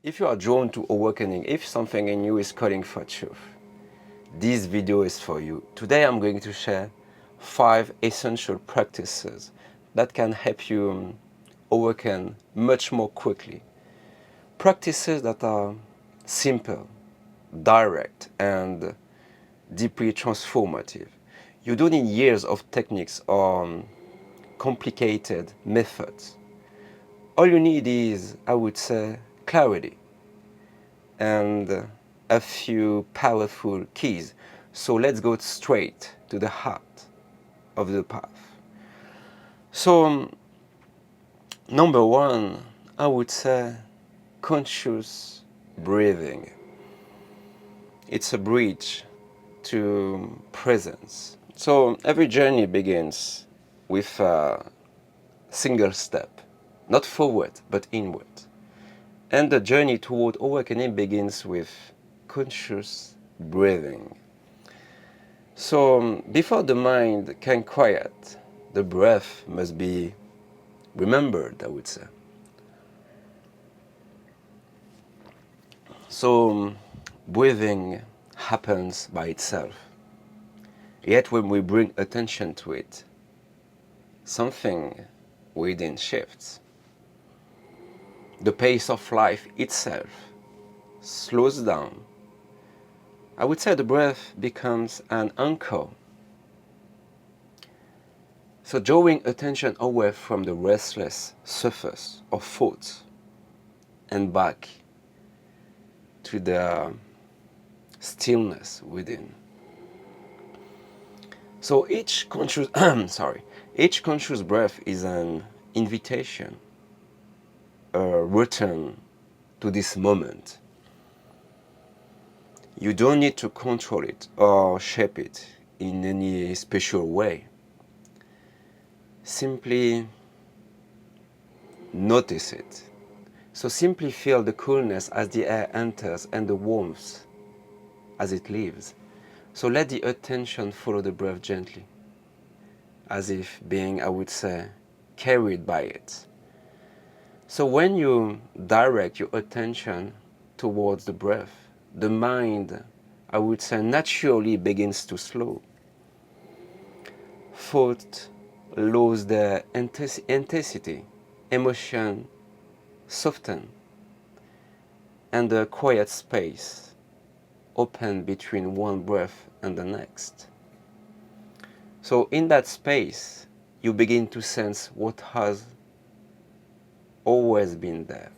If you are drawn to awakening, if something in you is calling for truth, this video is for you. Today I'm going to share 5 essential practices that can help you awaken much more quickly. Practices that are simple, direct, and deeply transformative. You don't need years of techniques or complicated methods. All you need is, I would say, clarity and a few powerful keys. So let's go straight to the heart of the path. So, number one, I would say conscious breathing. It's a bridge to presence. So every journey begins with a single step, not forward, but inward. And the journey toward awakening begins with conscious breathing. So before the mind can quiet, the breath must be remembered, I would say. So breathing happens by itself. Yet when we bring attention to it, something within shifts. The pace of life itself slows down. I would say the breath becomes an anchor. So drawing attention away from the restless surface of thoughts and back to the stillness within. So each conscious each conscious breath is an invitation, a return to this moment. You don't need to control it or shape it in any special way. Simply notice it. So simply feel the coolness as the air enters and the warmth as it leaves. So let the attention follow the breath gently, as if being, I would say, carried by it. So when you direct your attention towards the breath, the mind, I would say, naturally begins to slow. Thought lose their intensity, emotion soften, and the quiet space open between one breath and the next. So in that space, you begin to sense what has always been there.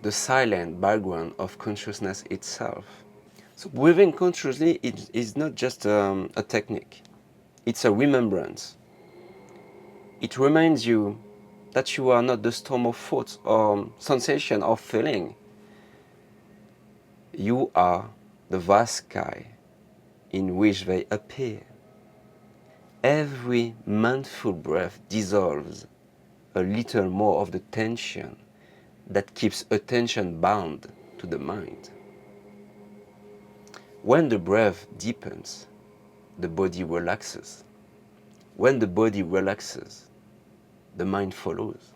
The silent background of consciousness itself. So breathing consciously is not just a technique. It's a remembrance. It reminds you that you are not the storm of thoughts or sensation or feeling. You are the vast sky in which they appear. Every mindful breath dissolves a little more of the tension that keeps attention bound to the mind. When the breath deepens, the body relaxes. When the body relaxes, the mind follows.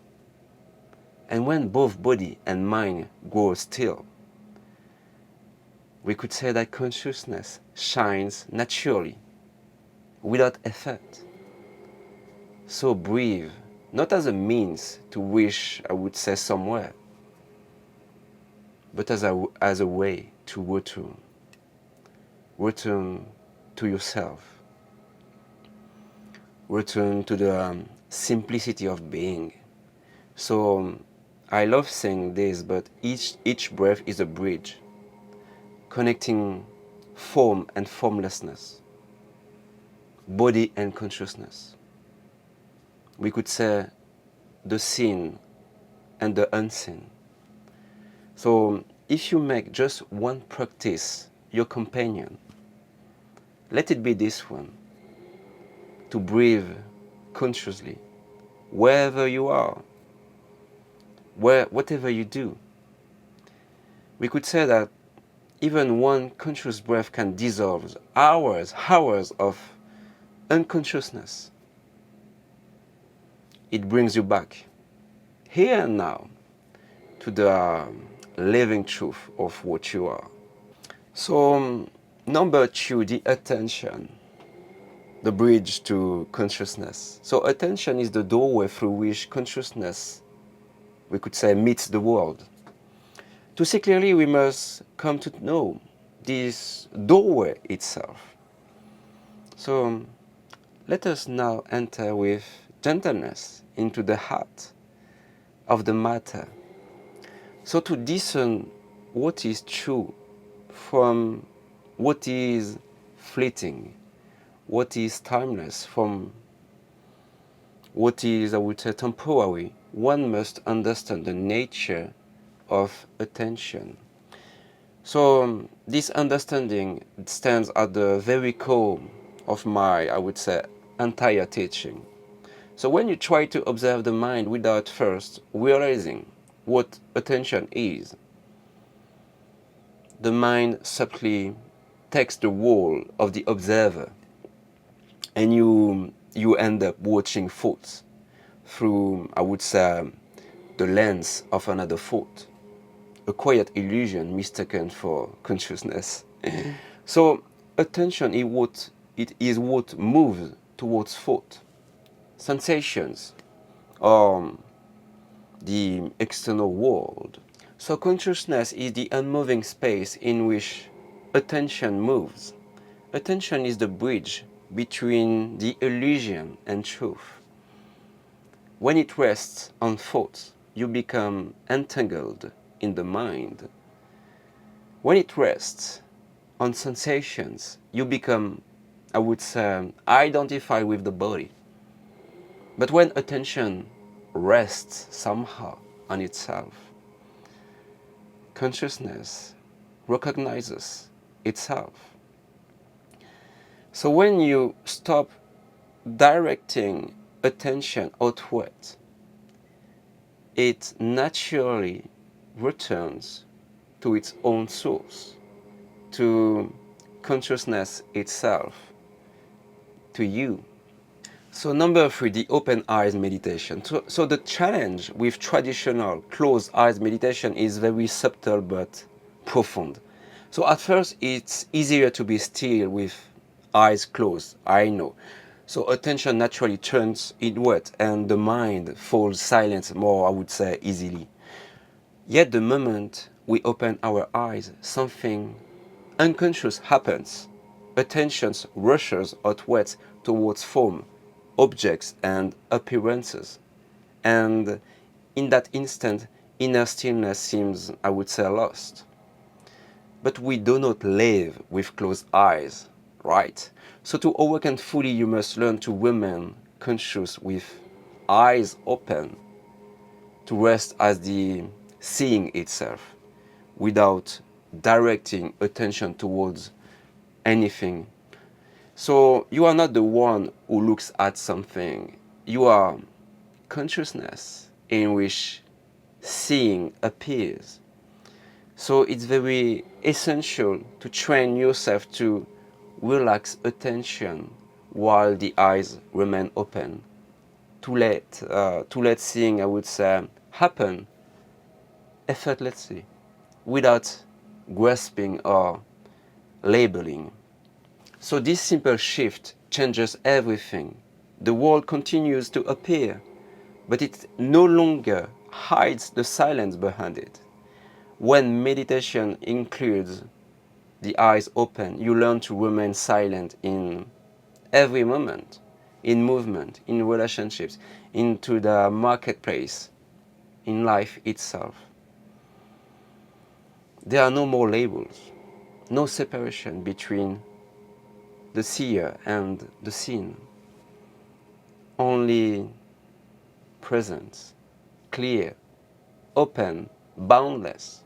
And when both body and mind grow still, we could say that consciousness shines naturally, without effort. So breathe, not as a means to wish, I would say, somewhere, but as a way to return to yourself, return to the simplicity of being. So I love saying this, but each breath is a bridge connecting form and formlessness, body and consciousness. We could say the seen and the unseen. So if you make just one practice your companion, let it be this one, to breathe consciously wherever you are, whatever you do. We could say that even one conscious breath can dissolve hours of unconsciousness. It brings you back, here and now, to the living truth of what you are. So, number two, the attention, the bridge to consciousness. So attention is the doorway through which consciousness, we could say, meets the world. To see clearly, we must come to know this doorway itself. So let us now enter with gentleness into the heart of the matter. So to discern what is true from what is fleeting, what is timeless, from what is, I would say, temporary, one must understand the nature of attention. So this understanding stands at the very core of my, I would say, entire teaching. So when you try to observe the mind without first realizing what attention is, the mind subtly takes the role of the observer, and you end up watching thoughts through, I would say, the lens of another thought, a quiet illusion mistaken for consciousness. So attention is what moves towards thought, sensations, or the external world. So consciousness is the unmoving space in which attention moves. Attention is the bridge between the illusion and truth. When it rests on thoughts, you become entangled in the mind. When it rests on sensations, you become, I would say, identified with the body. But when attention rests somehow on itself, consciousness recognizes itself. So when you stop directing attention outward, it naturally returns to its own source, to consciousness itself, to you. So number three, the open eyes meditation. So the challenge with traditional closed eyes meditation is very subtle but profound. So at first it's easier to be still with eyes closed, I know. So attention naturally turns inward and the mind falls silent more, I would say, easily. Yet the moment we open our eyes, something unconscious happens. Attention rushes outwards towards form, objects and appearances. And in that instant, inner stillness seems, I would say, lost. But we do not live with closed eyes, right? So to awaken fully, you must learn to remain conscious with eyes open, to rest as the seeing itself, without directing attention towards anything. So you are not the one who looks at something. You are consciousness in which seeing appears. So it's very essential to train yourself to relax attention while the eyes remain open. To let seeing, I would say, happen effortlessly, without grasping or labeling. So this simple shift changes everything. The world continues to appear, but it no longer hides the silence behind it. When meditation includes the eyes open, you learn to remain silent in every moment, in movement, in relationships, into the marketplace, in life itself. There are no more labels, no separation between the seer and the seen. Only presence, clear, open, boundless.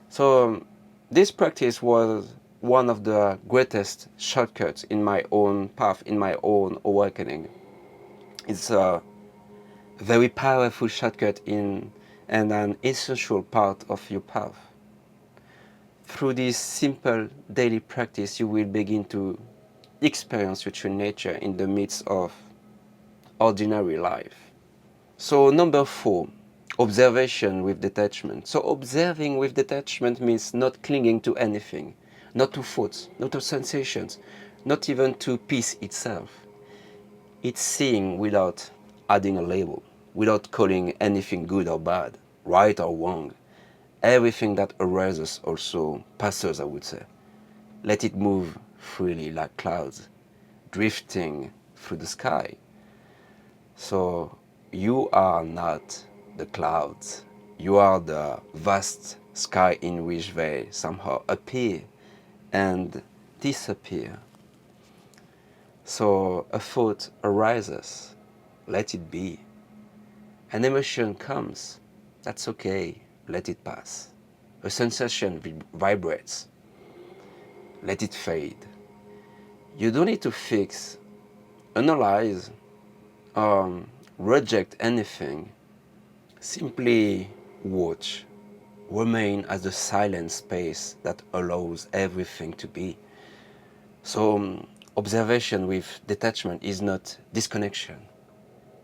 So this practice was one of the greatest shortcuts in my own path, in my own awakening. It's a very powerful shortcut and an essential part of your path. Through this simple daily practice, you will begin to experience your true nature in the midst of ordinary life. So number four, observation with detachment. So observing with detachment means not clinging to anything, not to thoughts, not to sensations, not even to peace itself. It's seeing without adding a label, without calling anything good or bad, right or wrong. Everything that arises also passes, I would say. Let it move freely like clouds, drifting through the sky. So you are not the clouds. You are the vast sky in which they somehow appear and disappear. So a thought arises, let it be. An emotion comes, that's okay, let it pass. A sensation vibrates, let it fade. You don't need to fix, analyze, reject anything. Simply watch, remain as the silent space that allows everything to be. So observation with detachment is not disconnection.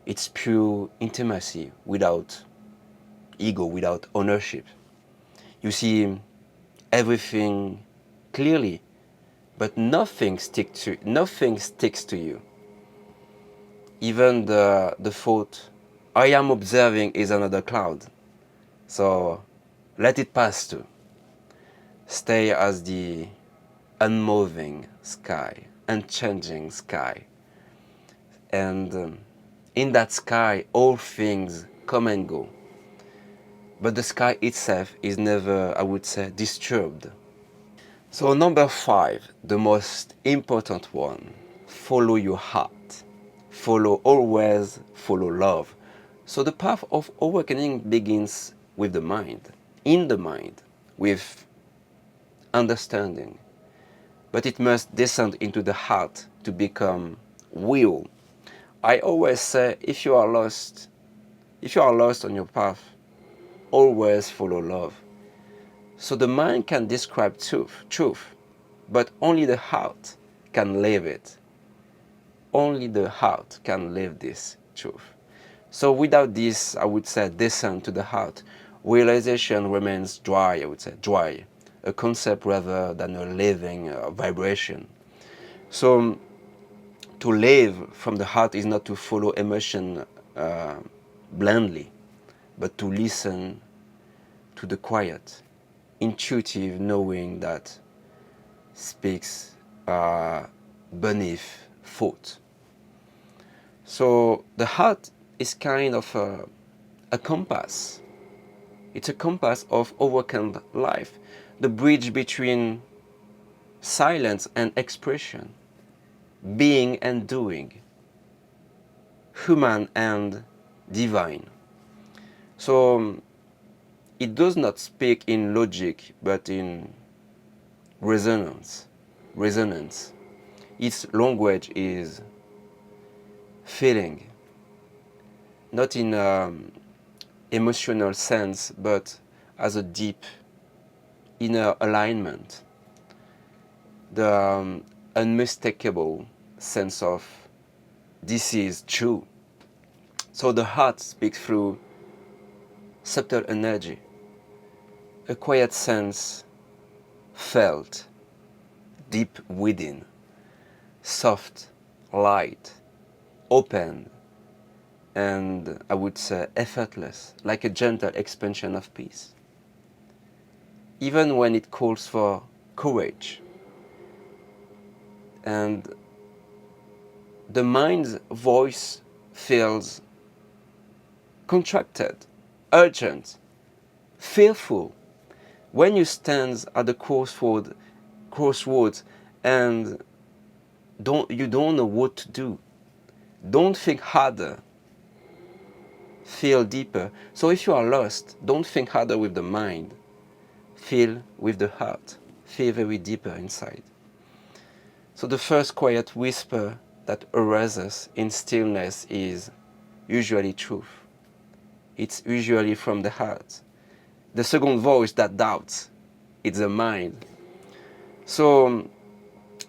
It's pure intimacy without ego, without ownership. You see everything clearly, but nothing sticks to you. Even the thought, I am observing is another cloud. So let it pass too. Stay as the unmoving sky, unchanging sky. And in that sky, all things come and go. But the sky itself is never, I would say, disturbed. So number 5, the most important one, follow your heart. Always follow love. So the path of awakening begins with the mind, in the mind, with understanding. But it must descend into the heart to become will. I always say, if you are lost on your path, always follow love. So the mind can describe truth, but only the heart can live it. Only the heart can live this truth. So without this, I would say, descent to the heart, realization remains dry, I would say, dry. A concept rather than a living vibration. So to live from the heart is not to follow emotion blindly, but to listen to the quiet, intuitive knowing that speaks beneath thought. So the heart is kind of a compass. It's a compass of awakened life, the bridge between silence and expression, being and doing, human and divine. So it does not speak in logic, but in resonance. Its language is feeling, not in emotional sense, but as a deep inner alignment, the unmistakable sense of this is true. So the heart speaks through subtle energy, a quiet sense felt deep within, soft, light, open, and I would say effortless, like a gentle expansion of peace. Even when it calls for courage. And the mind's voice feels contracted, urgent, fearful. When you stand at the crossroads and you don't know what to do, don't think harder, feel deeper. So if you are lost, don't think harder with the mind, feel with the heart, feel very deeper inside. So the first quiet whisper that arises in stillness is usually truth. It's usually from the heart. The second voice that doubts, it's the mind. So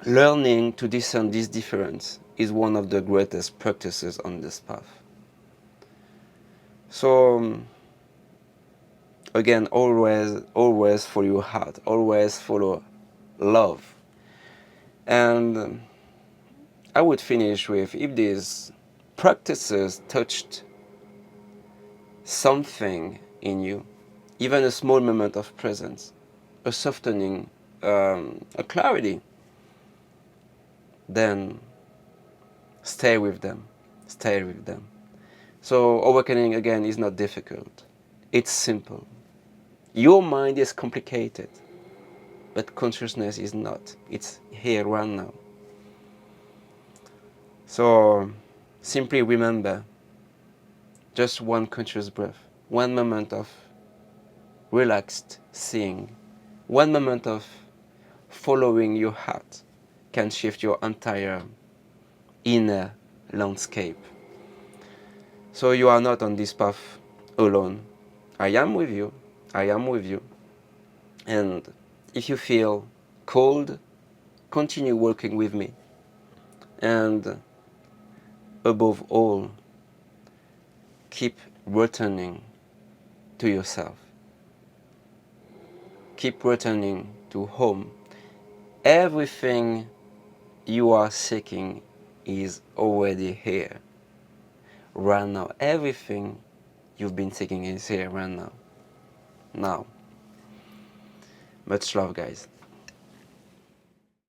learning to discern this difference is one of the greatest practices on this path. So Again, always follow your heart. Always follow love. And I would finish with, if these practices touched something in you, even a small moment of presence, a softening, a clarity, then stay with them. Stay with them. So awakening, again, is not difficult. It's simple. Your mind is complicated, but consciousness is not. It's here right now. So simply remember, just one conscious breath, one moment of relaxed seeing, one moment of following your heart can shift your entire inner landscape. So you are not on this path alone. I am with you. I am with you. And if you feel cold, continue walking with me. And above all, keep returning to yourself. Keep returning to home. Everything you are seeking is already here. Right now. Everything you've been seeking is here right now. Now. Much love, guys.